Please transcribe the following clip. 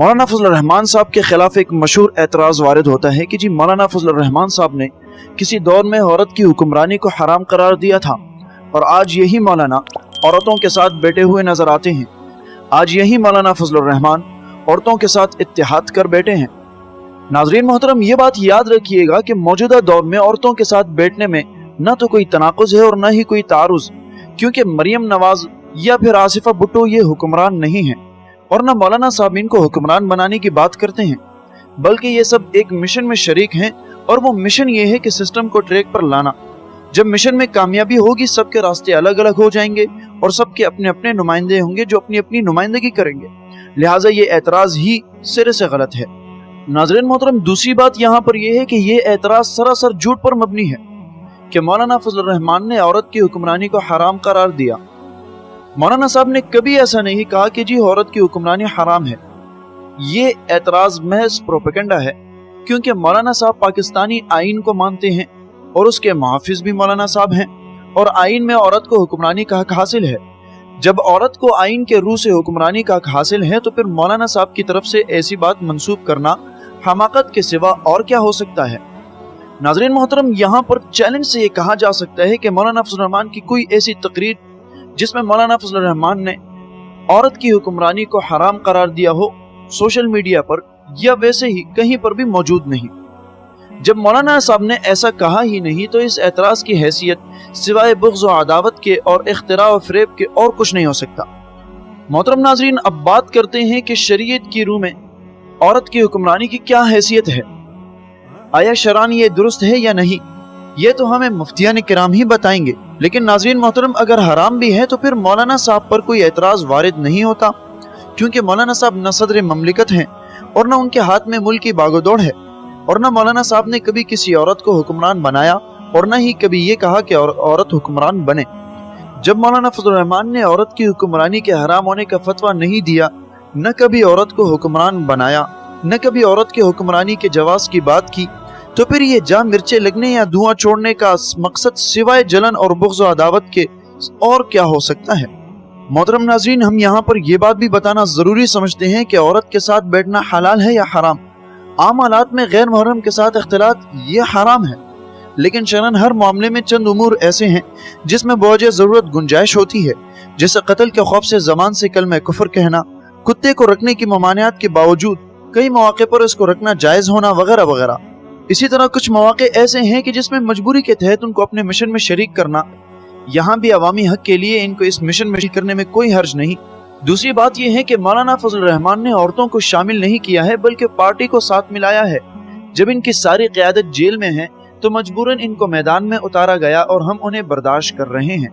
मौलाना फजल रहमान साहब के खिलाफ एक मशहूर एतराज़ वारिद होता है कि जी मौलाना फजल रहमान साहब ने किसी दौर में औरत की हुक्मरानी को हराम करार दिया था और आज यही मौलाना औरतों के साथ बैठे हुए नजर आते हैं। आज यही मौलाना फजल रहमान औरतों के साथ इत्तेहाद कर बैठे हैं। नाज़रीन मोहतरम, ये बात याद रखिएगा कि मौजूदा दौर में औरतों के साथ बैठने में न तो कोई तनाकुज़ है और न ही कोई तारुज़, क्योंकि मरियम नवाज या फिर आसिफा भुट्टो ये हुक्मरान नहीं हैं और न मौलाना साहब इनको हुक्मरान बनाने की बात करते हैं, बल्कि ये सब एक मिशन में शरीक हैं और वो मिशन ये है कि सिस्टम को ट्रैक पर लाना। जब मिशन में कामयाबी होगी सबके रास्ते अलग अलग हो जाएंगे और सबके अपने अपने नुमाइंदे होंगे जो अपनी अपनी नुमाइंदगी करेंगे। लिहाजा ये एतराज़ ही सिरे से गलत है। नाज़रीन मोहतरम, दूसरी बात यहाँ पर यह है कि ये एतराज़ सरासर झूठ पर मबनी है कि मौलाना फजल रहमान ने औरत की हुक्मरानी को हराम करार दिया। मौलाना साहब ने कभी ऐसा नहीं कहा कि जी औरत की हुक्मरानी हराम है। ये एतराज़ महज प्रोपेगेंडा है, क्योंकि मौलाना साहब पाकिस्तानी आइन को मानते हैं और उसके मुहाफिज भी मौलाना साहब हैं और आइन में औरत को हुक्मरानी का हक हासिल है। जब औरत को आइन के रूह से हुक्मरानी का हक हासिल है तो फिर मौलाना साहब की तरफ से ऐसी बात मंसूब करना हमाकत के सिवा और क्या हो सकता है। नाज़रीन मोहतरम, यहाँ पर चैलेंज से ये कहा जा सकता है कि मौलाना फजल रहमान की कोई ऐसी तकरीर जिसमें मौलाना फजल रहमान ने औरत की हुक्मरानी को हराम करार दिया हो सोशल मीडिया पर या वैसे ही कहीं पर भी मौजूद नहीं। जब मौलाना साहब ने ऐसा कहा ही नहीं तो इस एतराज़ की हैसियत सिवाय बुग़्ज़ और अदावत के और इख्तिरा और फ़रेब के और कुछ नहीं हो सकता। मोहतरम नाज़रीन, अब बात करते हैं कि शरीयत की रूह में औरत की हुक्मरानी की क्या हैसियत है। आया शरान ये दुरुस्त है या नहीं, ये तो हमें मुफ्तियान किराम ही बताएंगे। लेकिन नाज़रीन मोहतरम, अगर हराम भी है तो फिर मौलाना साहब पर कोई एतराज़ वारिद नहीं होता, क्योंकि मौलाना साहब न सदर ममलिकत हैं और न उनके हाथ में मुल्क की बागोदौड़ है और न मौलाना साहब ने कभी किसी औरत को हुक्मरान बनाया और न ही कभी ये कहा कि औरत हुक्मरान बने। जब मौलाना फजल रहमान ने औरत की हुक्मरानी के हराम होने का फतवा नहीं दिया, न कभी औरत को हुक्मरान बनाया, न कभी औरत के हुक्मरानी के जवाज़ की बात की, तो फिर ये जा मिर्चे लगने या धुआं छोड़ने का मकसद सिवाय जलन और बुग़्ज़ और अदावत के और क्या हो सकता है। मोहतरम नाज़रीन, हम यहाँ पर यह बात भी बताना ज़रूरी समझते हैं कि औरत के साथ बैठना हलाल है या हराम। आम हालात में गैर मुहर्रम के साथ इख्तिलात ये हराम है, लेकिन शरन हर मामले में चंद उमूर ऐसे हैं जिसमें बवजह ज़रूरत गुंजाइश होती है, जैसे कत्ल के खौफ से ज़बान से कलमा कुफ्र कहना, कुत्ते को रखने की ममानियात के बावजूद कई मौके पर इसको रखना जायज़ होना वगैरह वगैरह। इसी तरह कुछ मौके ऐसे हैं कि जिसमें मजबूरी के तहत उनको अपने मिशन में शरीक करना, यहाँ भी अवामी हक के लिए इनको इस मिशन में शरीक करने में कोई हर्ज नहीं। दूसरी बात यह है कि मौलाना फजल रहमान ने औरतों को शामिल नहीं किया है बल्कि पार्टी को साथ मिलाया है। जब इनकी सारी क़यादत जेल में है तो मजबूरन इनको मैदान में उतारा गया और हम उन्हें बर्दाश्त कर रहे हैं।